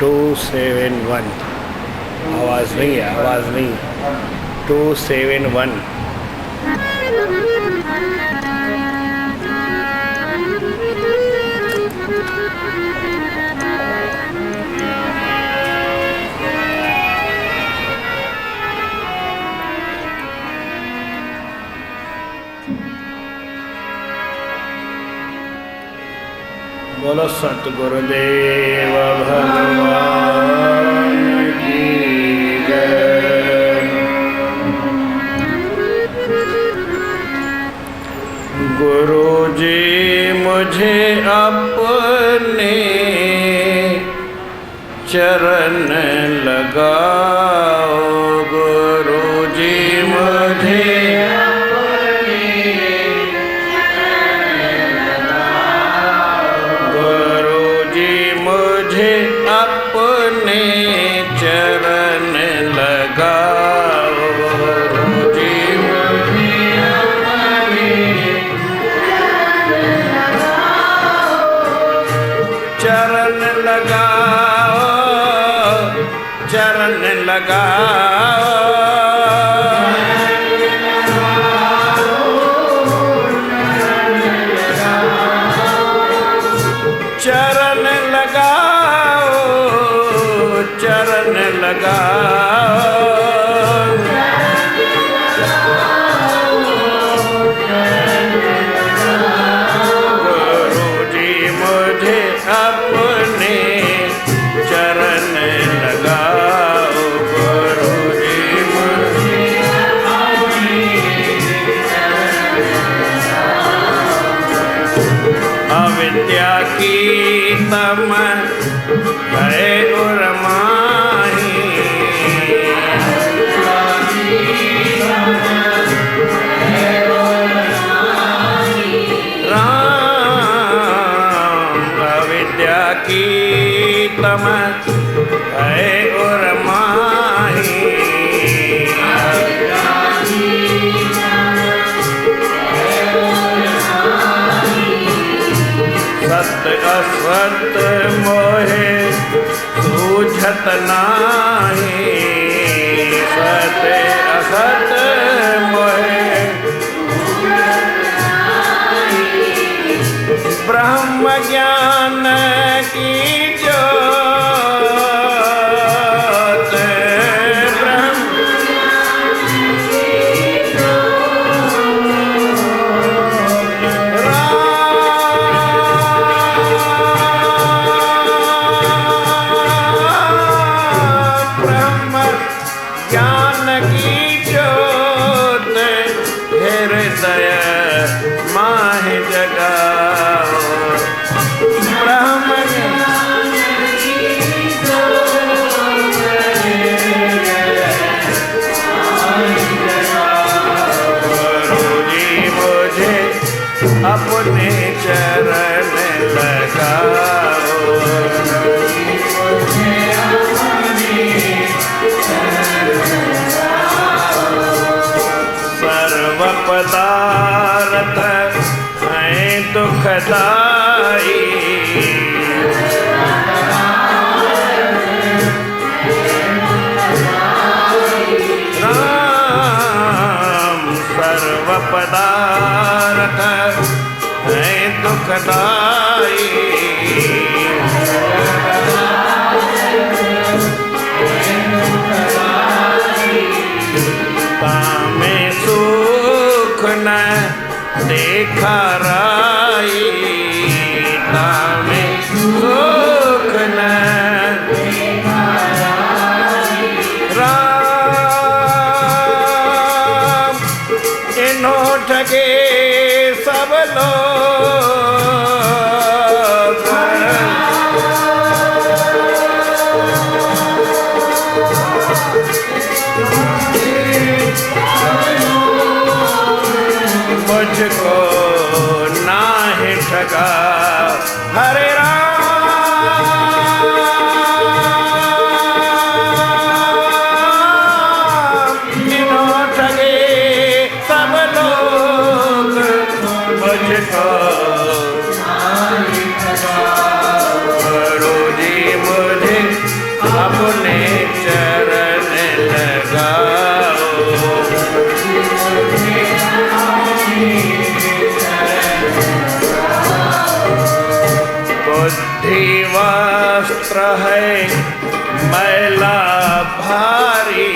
271। आवाज़ नहीं है, आवाज़ नहीं। 271। बोलो सतगुरुदेव भगवान की जय। गुरुजी मुझे अपने चरण लगाओ, गुरुजी मुझे अपने चरण लगाओ, गुरुजी मुझे अपने चरण लगाओ, चरण लगाओ, चरण लगाओ, चरण लगाओ, गुरुजी मुझे अपने चरण लगाओ, गुरुजी मुझे अविद्या की तम है उर्माही, राम अविद्या की तम है उर्माही, सत्य असत मोहे सूझत नाही, सत्य असत मोहे ब्रह्म ज्ञान की ज्योत, ब्रह्म ज्ञान की ज्योत हृदय माहि जगाओ, ब्रह्म ज्ञान की ज्योत गुरुजी मुझे अपने चरण लगाओ, सर्व पदार्थ हैं दुखदाई, राम सर्व पदार्थ हैं दुखदाई, तामे सुख न देखा राई, तामे सुख न देखा राई, राम इन्हों ठगे सब लोग, मुझको नाहि ठगा, हरे राम इन्हों ठगे सब लोग, मुझको नाहि ठगा, गुरुजी मुझे वस्त्र है मैला भारी,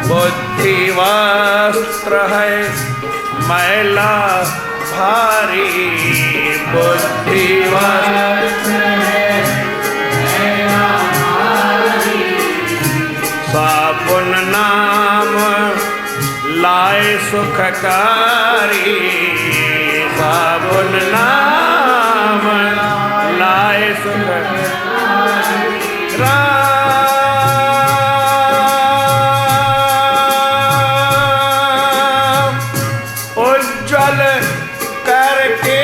बुद्धि वस्त्र है मैला भारी, बुद्धि वस्त्र है मैला भारी। साबुन नाम लाए सुखकारी, साबुन नाम लाए सुखकारी। उज्जवल करके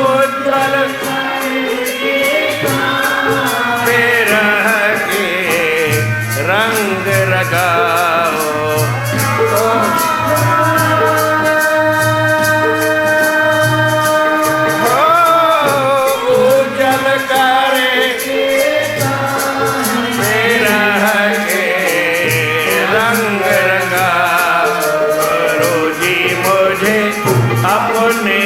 उज्जवल बिरह के रंग रगाओ, अपने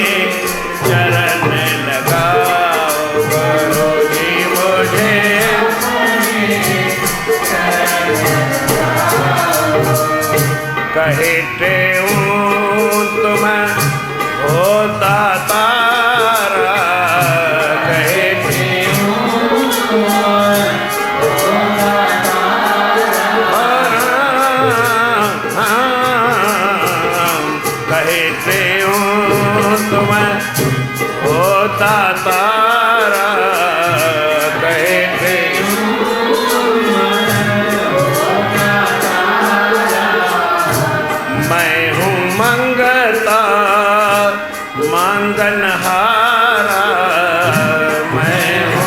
चरण लगाओ गुरु जी मुझे, कहते हूँ तुम होता तारा, कहते हूँ कहते तुम होता तारा, कहते मैं हूँ मंगता मंगनहारा, मैं हूँ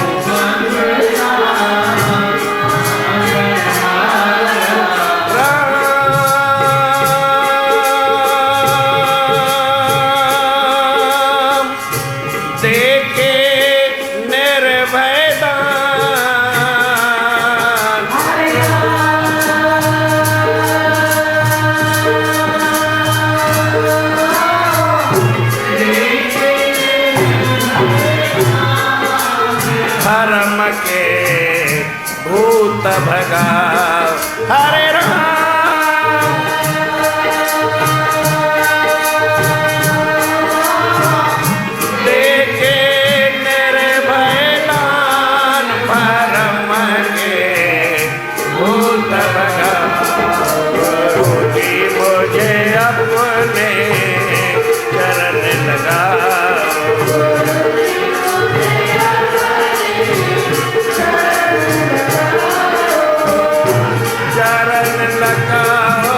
धर्म के भूत भगा। हरे राम देखे निर्भय दान, धर्म के भूत भगा। गुरु जी मुझे अपने चरण लगाओ, चरण लगाओ,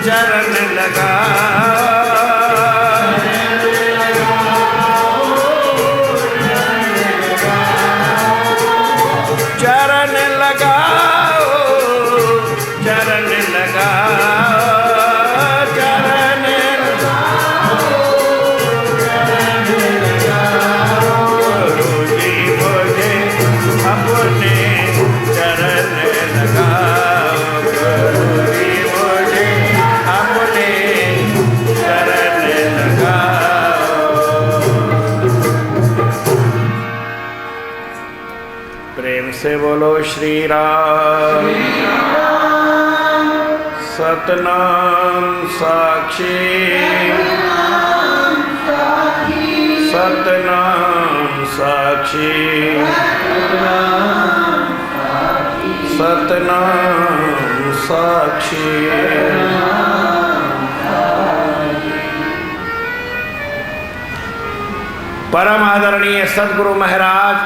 चरण लगाओ, चरण लगाओ, चरण लगाओ। गुरु जी मुझे अपने चरण लगाओ, गुरु जी मुझे अपने चरण लगाओ। प्रेम से बोलो श्री राम। सतनाम साक्षी, सतनाम साक्षी, सतनाम साक्षी। परम आदरणीय सद्गुरु महाराज,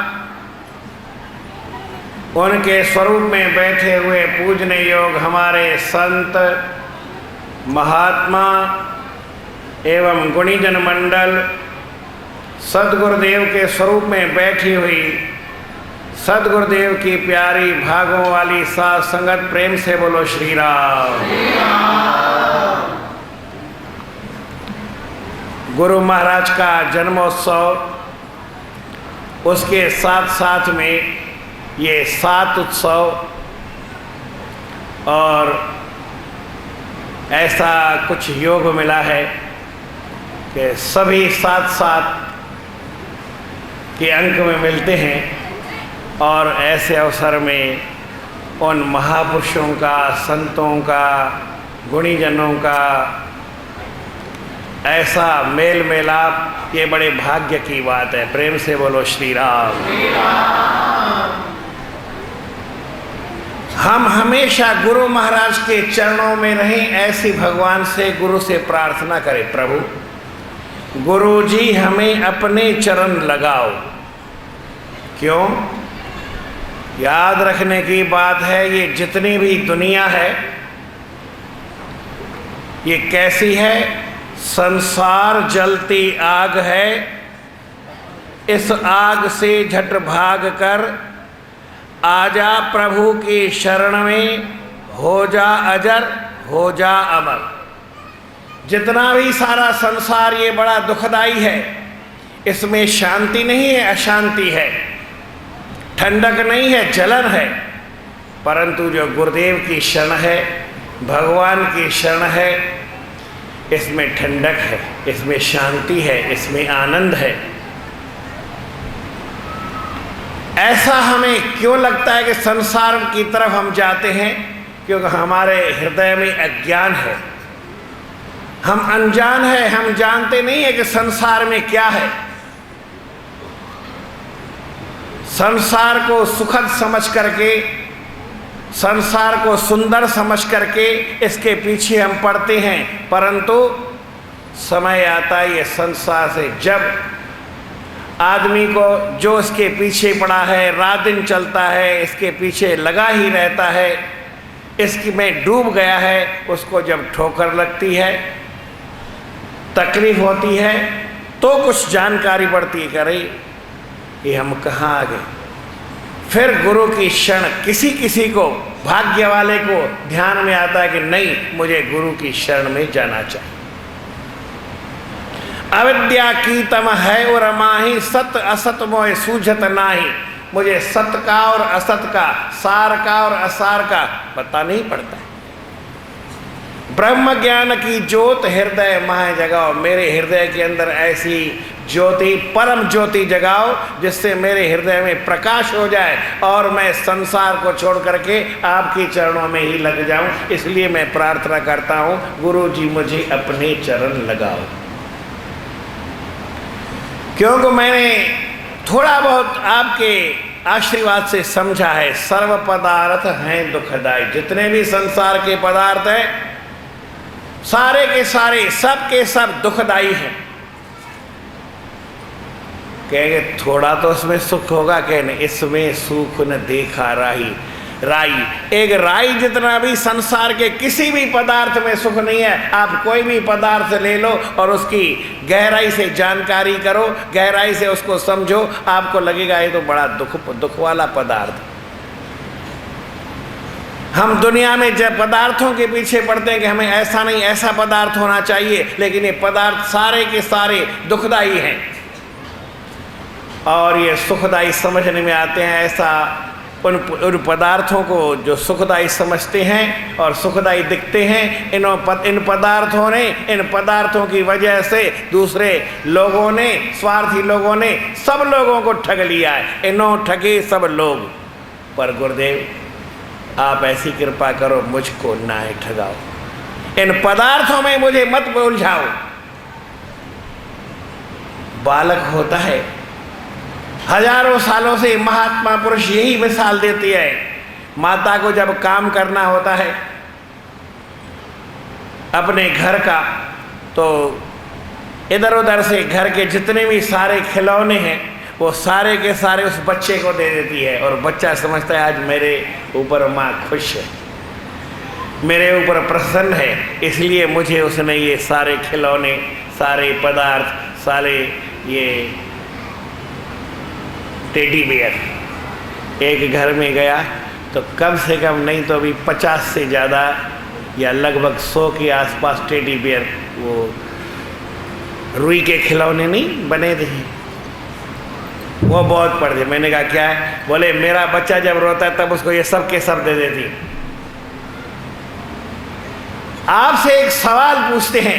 उनके स्वरूप में बैठे हुए पूजने योग हमारे संत महात्मा एवं गुणीजन मंडल, सद्गुरुदेव के स्वरूप में बैठी हुई सद्गुरुदेव की प्यारी भागों वाली साध संगत, प्रेम से बोलो श्री राम। गुरु महाराज का जन्मोत्सव, उसके साथ साथ में ये 7 उत्सव और ऐसा कुछ योग मिला है कि सभी 7 के अंक में मिलते हैं। और ऐसे अवसर में उन महापुरुषों का, संतों का, गुणीजनों का ऐसा मेल मिलाप, ये बड़े भाग्य की बात है। प्रेम से बोलो श्री राम। हम हमेशा गुरु महाराज के चरणों में रहें, ऐसी भगवान से, गुरु से प्रार्थना करें। प्रभु गुरु जी हमें अपने चरण लगाओ। क्यों? याद रखने की बात है, ये जितनी भी दुनिया है ये कैसी है? संसार जलती आग है। इस आग से झट भाग कर आजा प्रभु की शरण में, हो जा अजर, हो जा अमर। जितना भी सारा संसार ये बड़ा दुखदाई है, इसमें शांति नहीं है, अशांति है, ठंडक नहीं है, जलन है। परंतु जो गुरुदेव की शरण है, भगवान की शरण है, इसमें ठंडक है, इसमें शांति है, इसमें आनंद है। ऐसा हमें क्यों लगता है कि संसार की तरफ हम जाते हैं? क्योंकि हमारे हृदय में अज्ञान है, हम अनजान है, हम जानते नहीं है कि संसार में क्या है। संसार को सुखद समझ करके, संसार को सुंदर समझ करके इसके पीछे हम पड़ते हैं। परंतु समय आता है, ये संसार से जब आदमी को, जो इसके पीछे पड़ा है, रात दिन चलता है, इसके पीछे लगा ही रहता है, इसकी में डूब गया है, उसको जब ठोकर लगती है, तकलीफ होती है, तो कुछ जानकारी पड़ती है, करे कि हम कहाँ आ गए। फिर गुरु की शरण, किसी किसी को, भाग्य वाले को ध्यान में आता है कि नहीं, मुझे गुरु की शरण में जाना चाहिए। अविद्या की तम है और माही, सत असत मोह सूझत नाही। मुझे सत का और असत का, सार का और असार का पता नहीं पड़ता। ब्रह्म ज्ञान की ज्योत हृदय माह जगाओ। मेरे हृदय के अंदर ऐसी ज्योति, परम ज्योति जगाओ, जिससे मेरे हृदय में प्रकाश हो जाए और मैं संसार को छोड़ करके आपके चरणों में ही लग जाऊं। इसलिए मैं प्रार्थना करता हूं, गुरु जी मुझे अपने चरण लगाओ। क्योंकि मैंने थोड़ा बहुत आपके आशीर्वाद से समझा है, सर्व पदार्थ हैं दुखदाई। जितने भी संसार के पदार्थ हैं, सारे के सारे, सब के सब दुखदाई हैं। कहेंगे थोड़ा तो उसमें सुख होगा, कहने इसमें सुख न देखा राही। राई, एक राई जितना भी संसार के किसी भी पदार्थ में सुख नहीं है। आप कोई भी पदार्थ ले लो और उसकी गहराई से जानकारी करो, गहराई से उसको समझो, आपको लगेगा ये तो बड़ा दुख वाला पदार्थ। हम दुनिया में जब पदार्थों के पीछे पड़ते हैं कि हमें ऐसा नहीं, ऐसा पदार्थ होना चाहिए, लेकिन ये पदार्थ सारे के सारे दुखदाई हैं और ये सुखदाई समझने में आते हैं। ऐसा उन पदार्थों को जो सुखदाई समझते हैं और सुखदाई दिखते हैं, इन पदार्थों की वजह से दूसरे लोगों ने, स्वार्थी लोगों ने, सब लोगों को ठग लिया है। इन्हों ठगे सब लोग। पर गुरुदेव आप ऐसी कृपा करो, मुझको ना ठगाओ, इन पदार्थों में मुझे मत उलझाओ। बालक होता है, हजारों सालों से महात्मा पुरुष यही मिसाल देती है। माता को जब काम करना होता है अपने घर का, तो इधर उधर से घर के जितने भी सारे खिलौने हैं वो सारे के सारे उस बच्चे को दे देती है। और बच्चा समझता है आज मेरे ऊपर माँ खुश है, मेरे ऊपर प्रसन्न है, इसलिए मुझे उसने ये सारे खिलौने, सारे पदार्थ, सारे ये टेडी बियर। एक घर में गया तो कम से कम नहीं तो अभी 50 से ज़्यादा या लगभग 100 के आसपास टेडी बियर वो रुई के खिलौने नहीं बने थे, वो बहुत पढ़ते। मैंने कहा क्या है? बोले मेरा बच्चा जब रोता है तब उसको ये सब के सब दे देती। आपसे एक सवाल पूछते हैं,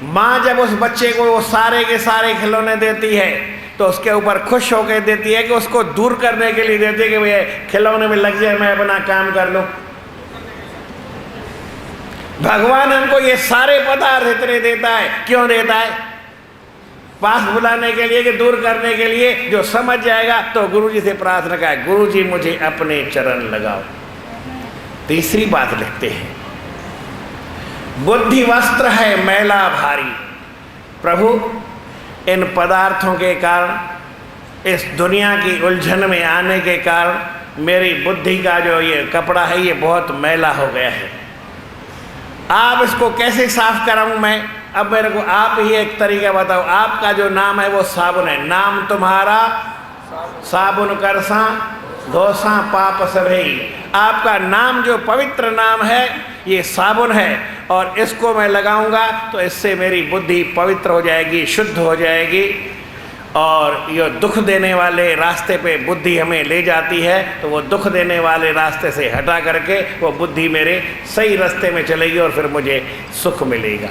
माँ जब उस बच्चे को वो सारे के सारे खिलौने देती है तो उसके ऊपर खुश होकर देती है कि उसको दूर करने के लिए देती है कि भैया खिलौने में लग जाए, मैं अपना काम कर लूं? भगवान हमको ये सारे पदार्थ इतने देता है, क्यों देता है? पास बुलाने के लिए कि दूर करने के लिए? जो समझ जाएगा तो गुरुजी से प्रार्थना करें, गुरुजी मुझे अपने चरण लगाओ। तीसरी बात लिखते हैं, बुद्धि वस्त्र है मैला भारी। प्रभु इन पदार्थों के कारण, इस दुनिया की उलझन में आने के कारण मेरी बुद्धि का जो ये कपड़ा है ये बहुत मैला हो गया है। आप इसको कैसे साफ कराऊं मैं? अब मेरे को आप ही एक तरीका बताओ। आपका जो नाम है वो साबुन है, नाम तुम्हारा साबुन करसा धोसा पाप सभई। आपका नाम जो पवित्र नाम है ये साबुन है, और इसको मैं लगाऊंगा तो इससे मेरी बुद्धि पवित्र हो जाएगी, शुद्ध हो जाएगी। और ये दुख देने वाले रास्ते पे बुद्धि हमें ले जाती है, तो वो दुख देने वाले रास्ते से हटा करके वो बुद्धि मेरे सही रास्ते में चलेगी और फिर मुझे सुख मिलेगा।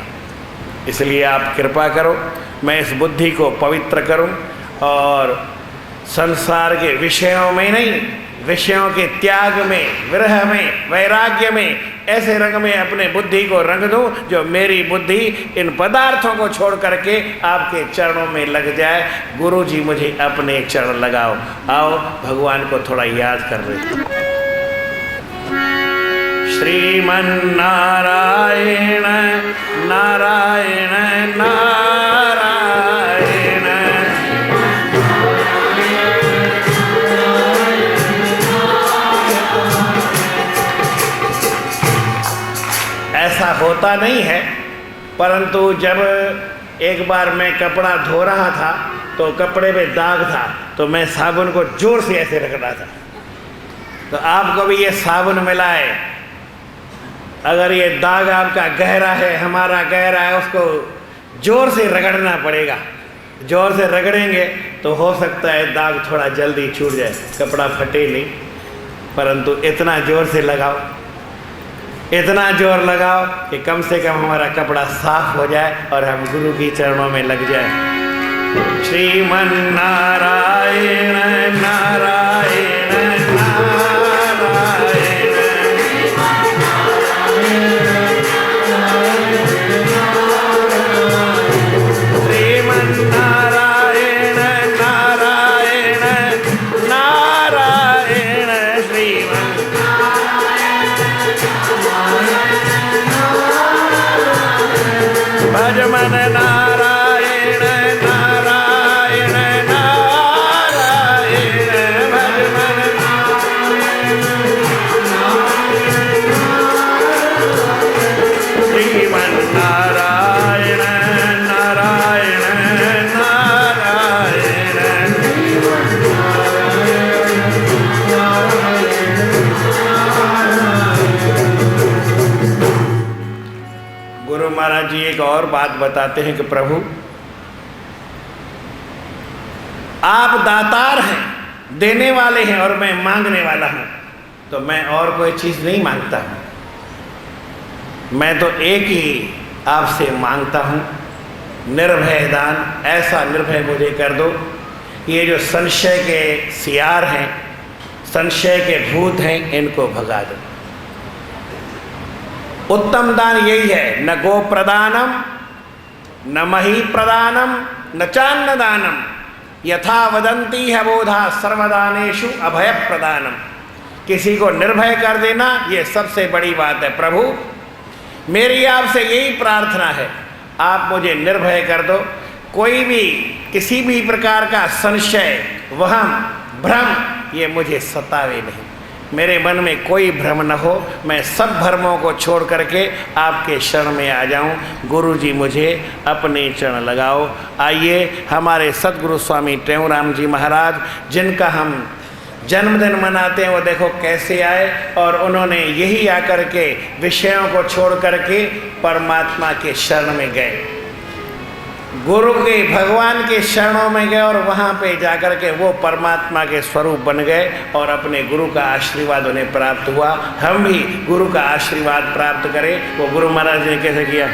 इसलिए आप कृपा करो, मैं इस बुद्धि को पवित्र करूं और संसार के विषयों में नहीं, विषयों के त्याग में, विरह में, वैराग्य में, ऐसे रंग में अपने बुद्धि को रंग दूं जो मेरी बुद्धि इन पदार्थों को छोड़ करके आपके चरणों में लग जाए। गुरु जी मुझे अपने चरण लगाओ। आओ भगवान को थोड़ा याद कर रहे। श्रीमन नारायण नारायण नारायण। ऐसा होता नहीं है, परंतु जब एक बार मैं कपड़ा धो रहा था तो कपड़े में दाग था, तो मैं साबुन को जोर से ऐसे रख रहा था। तो आपको भी ये साबुन मिला है, अगर ये दाग आपका गहरा है, हमारा गहरा है, उसको जोर से रगड़ना पड़ेगा। जोर से रगड़ेंगे तो हो सकता है दाग थोड़ा जल्दी छूट जाए, कपड़ा फटे नहीं, परंतु इतना जोर से लगाओ, इतना जोर लगाओ कि कम से कम हमारा कपड़ा साफ हो जाए और हम गुरु की चरणों में लग जाए। श्रीमन नारायण नारायण नारायण। श्रीमन नारायण नारायण नारायण। श्रीमन भजमन नारायण नारायण नारायण। भजमन श्रीमन नारायण नारायण नारायण। गुरु महाराज जी एक और बात बताते हैं कि प्रभु आप दातार हैं, देने वाले हैं, और मैं मांगने वाला हूं, तो मैं और कोई चीज नहीं मांगता हूं। मैं तो एक ही आपसे मांगता हूं, निर्भय दान। ऐसा निर्भय मुझे कर दो, ये जो संशय के सियार हैं, संशय के भूत हैं, इनको भगा दो। उत्तम दान यही है, न गो प्रदानम न मही प्रदानम न चान्न दानम यथा वदंती है बोधा सर्वदानेषु अभय प्रदानम। किसी को निर्भय कर देना ये सबसे बड़ी बात है। प्रभु मेरी आपसे यही प्रार्थना है, आप मुझे निर्भय कर दो। कोई भी किसी भी प्रकार का संशय, वहम, भ्रम ये मुझे सतावे नहीं। मेरे मन में कोई भ्रम न हो, मैं सब भ्रमों को छोड़ करके आपके शरण में आ जाऊं। गुरु जी मुझे अपने चरण लगाओ। आइए हमारे सद्गुरु स्वामी टेऊराम जी महाराज, जिनका हम जन्मदिन मनाते हैं, वो देखो कैसे आए, और उन्होंने यही आकर के विषयों को छोड़ करके परमात्मा के शरण में गए। गुरु के भगवान के शरणों में गए और वहाँ पे जाकर के वो परमात्मा के स्वरूप बन गए और अपने गुरु का आशीर्वाद उन्हें प्राप्त हुआ। हम भी गुरु का आशीर्वाद प्राप्त करें। वो गुरु महाराज ने कैसे किया?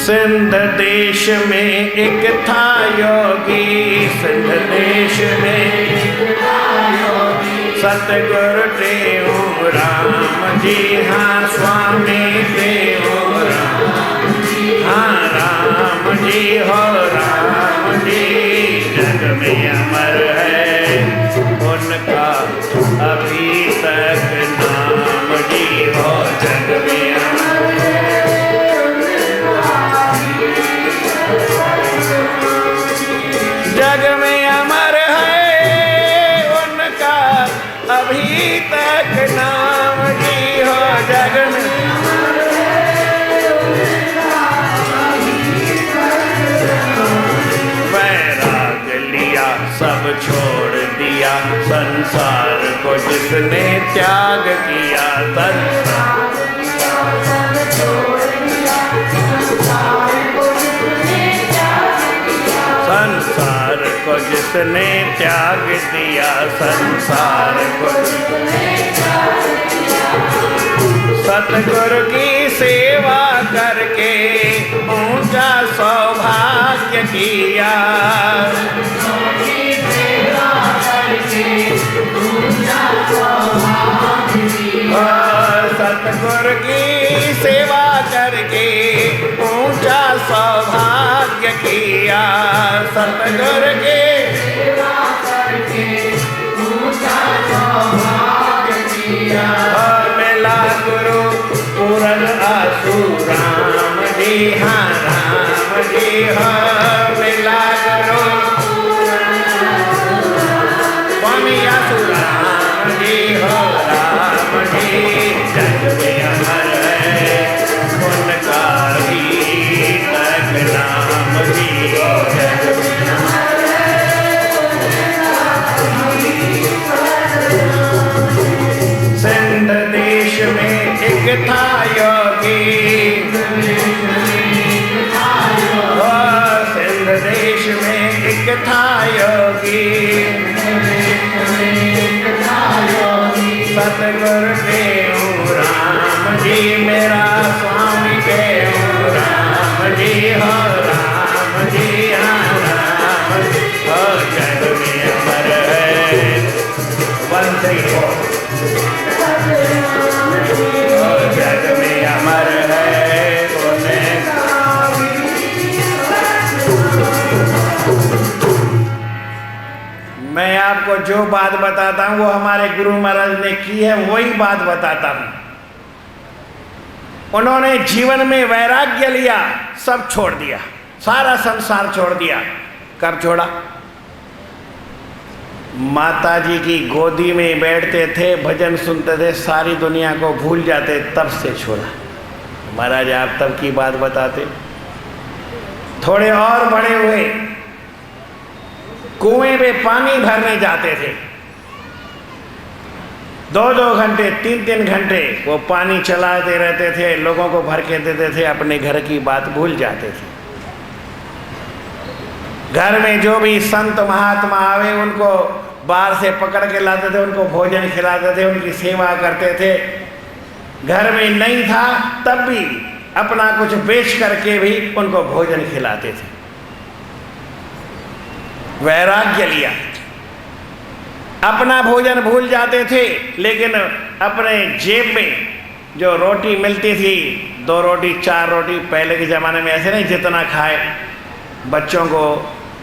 सिंध देश में एक था योगी, सिंध देश में सतगुरु देव राम जी, हाँ स्वामी देव राम जी, हाँ राम जी हो राम जी, जग में अमर है उनका अभी तक नाम जी हो, जग में अमर है। जग में अमर है उनका अभी तक नाम जी हो, जग में अमर है उनका अभी तक नाम। वैराग लिया सब छोड़ दिया संसार को जिसने त्याग किया, संसार संसार को जिसने त्याग दिया, संसार को सतगुरु की सेवा करके ऊंचा सौभाग्य किया, सतगुरु की सेवा करके ऊंचा सौभाग्य किया, सतगुरु के सेवा करके ऊंचा सौभाग्य किया। मिला गुरु पूरन आसु राम जी, हाँ राम जी हो, मिला गुरु स्वामी आसु राम जी हो, राम जी, जग में अमर है उनका ही तक नाम जी हो, जग में अमर है उनका ही तक नाम। सिंध देश में एक था योगी, सिंध देश में एक था योगी, सतगुरु देव राम जी, मेरा स्वामी देव राम जी हो, राम जी, हाँ राम जी हो, जग में अमर है वंदे हो, जग में अमर है उन्हें। मैं आपको जो बात बताता हूँ वो हमारे गुरु महाराज ने की है, वही बात बताता हूँ। उन्होंने जीवन में वैराग्य लिया, सब छोड़ दिया, सारा संसार छोड़ दिया। कब छोड़ा? माता जी की गोदी में बैठते थे, भजन सुनते थे, सारी दुनिया को भूल जाते, तब से छोड़ा। महाराज आप तब की बात बताते। थोड़े और बड़े हुए, कुएं में पानी भरने जाते थे, 2-2 घंटे 3-3 घंटे वो पानी चलाते रहते थे, लोगों को भर के देते थे, अपने घर की बात भूल जाते थे। घर में जो भी संत महात्मा आवे उनको बाहर से पकड़ के लाते थे, उनको भोजन खिलाते थे, उनकी सेवा करते थे। घर में नहीं था तब भी अपना कुछ बेच करके भी उनको भोजन खिलाते थे। वैराग्य लिया, अपना भोजन भूल जाते थे, लेकिन अपने जेब में जो रोटी मिलती थी, 2 रोटी 4 रोटी, पहले के ज़माने में ऐसे नहीं जितना खाए। बच्चों को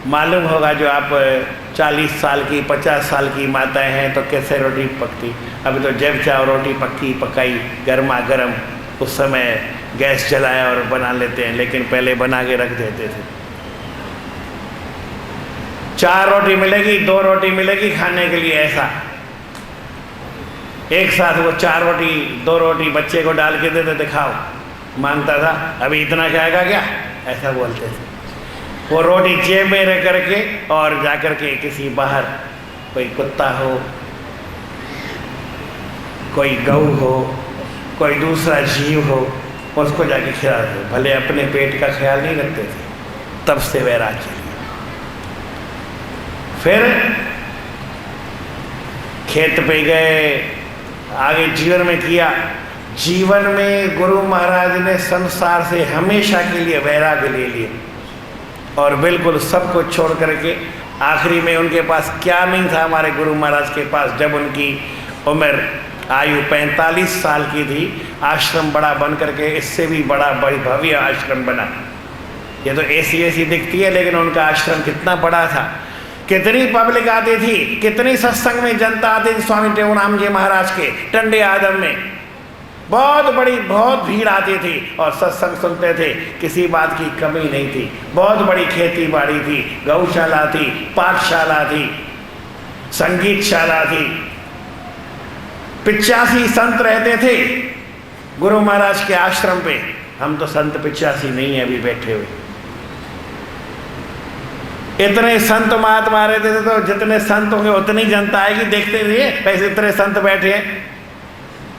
मालूम होगा, जो आप 40 साल की 50 साल की माताएं हैं तो कैसे रोटी पकती। अभी तो जब चाहो रोटी पक्की पकाई गर्मा गर्म, उस समय गैस जलाया और बना लेते हैं, लेकिन पहले बना के रख देते थे। 4 रोटी मिलेगी, 2 रोटी मिलेगी खाने के लिए, ऐसा एक साथ वो 4 रोटी 2 रोटी बच्चे को डाल के देते थे, खाओ। मांगता था, अभी इतना खाएगा क्या, ऐसा बोलते थे। वो रोटी जेब में रख करके और जाकर के किसी बाहर कोई कुत्ता हो, कोई गऊ हो, कोई दूसरा जीव हो, उसको जाके खिलाते थे, भले अपने पेट का ख्याल नहीं रखते थे। तब से वैराग्य लिया। फिर खेत पे गए, आगे जीवन में किया। जीवन में गुरु महाराज ने संसार से हमेशा के लिए वैराग्य ले लिया और बिल्कुल सब कुछ छोड़ करके आखिरी में उनके पास क्या नहीं था हमारे गुरु महाराज के पास, जब उनकी उम्र आयु 45 साल की थी, आश्रम बड़ा बन करके, इससे भी बड़ा बड़ी भव्य आश्रम बना। ये तो ऐसी ऐसी दिखती है, लेकिन उनका आश्रम कितना बड़ा था, कितनी पब्लिक आती थी, कितनी सत्संग में जनता आती थी। स्वामी टेऊराम जी महाराज के टंडे आदम में बहुत भीड़ आती थी और सत्संग सुनते थे, किसी बात की कमी नहीं थी। बहुत बड़ी खेती बाड़ी थी, गौशाला थी, पाठशाला थी, संगीतशाला थी। 85 संत रहते थे गुरु महाराज के आश्रम पे। हम तो संत 85 नहीं है अभी बैठे हुए। इतने संत महात्मा रहते थे, तो जितने संत होंगे उतनी जनता आएगी, देखते रहिए वैसे इतने संत बैठे हैं।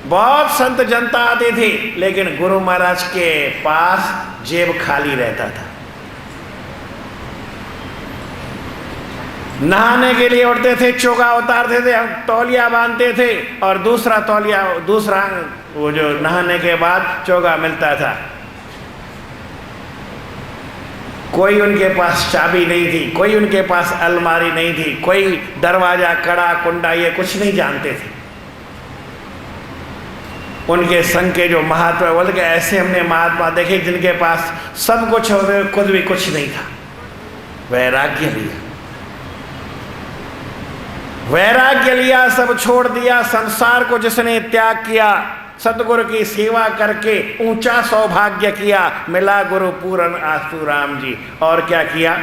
बहुत संत जनता आती थी, लेकिन गुरु महाराज के पास जेब खाली रहता था। नहाने के लिए उठते थे, चोगा उतारते थे, हम तौलिया बांधते थे और दूसरा वो जो नहाने के बाद चोगा मिलता था। कोई उनके पास चाबी नहीं थी, कोई उनके पास अलमारी नहीं थी, कोई दरवाजा, कड़ा, कुंडा ये कुछ नहीं जानते थे। उनके संग के जो महात्मा, बोल के ऐसे हमने महात्मा देखे जिनके पास सब कुछ हो गए, खुद भी कुछ नहीं था। वैराग्य लिया, वैराग्य लिया, सब छोड़ दिया। संसार को जिसने त्याग किया, सतगुरु की सेवा करके ऊंचा सौभाग्य किया, मिला गुरु पूरन आसु राम जी। और क्या किया?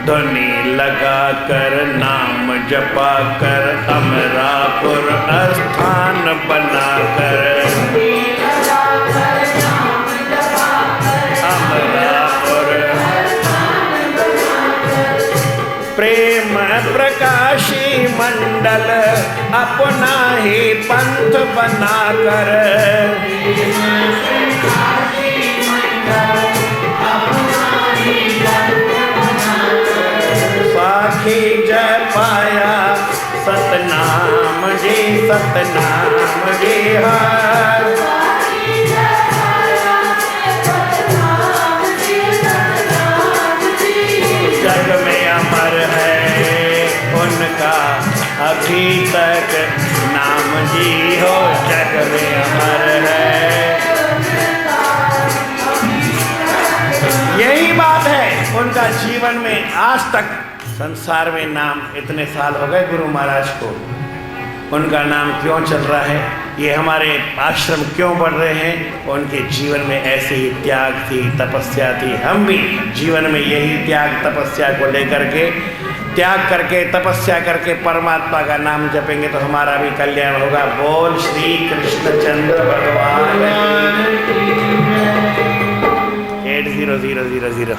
ध्वनि लगा कर नाम जपा कर, अमरापुर स्थान बना कर, प्रेम प्रकाशी मंडल अपना ही पंथ बना कर, साखी जय पाया सतनाम जी, सतनाम जी हर। जग में अमर है उनका अभी तक नाम जी हो, जग में अमर है। यही बात है उनका जीवन में। आज तक संसार में नाम, इतने साल हो गए गुरु महाराज को, उनका नाम क्यों चल रहा है, ये हमारे आश्रम क्यों बढ़ रहे हैं? उनके जीवन में ऐसे ही त्याग थी, तपस्या थी। हम भी जीवन में यही त्याग तपस्या को लेकर के, त्याग करके तपस्या करके परमात्मा का नाम जपेंगे तो हमारा भी कल्याण होगा। बोल श्री कृष्णचंद्र भगवान। 80000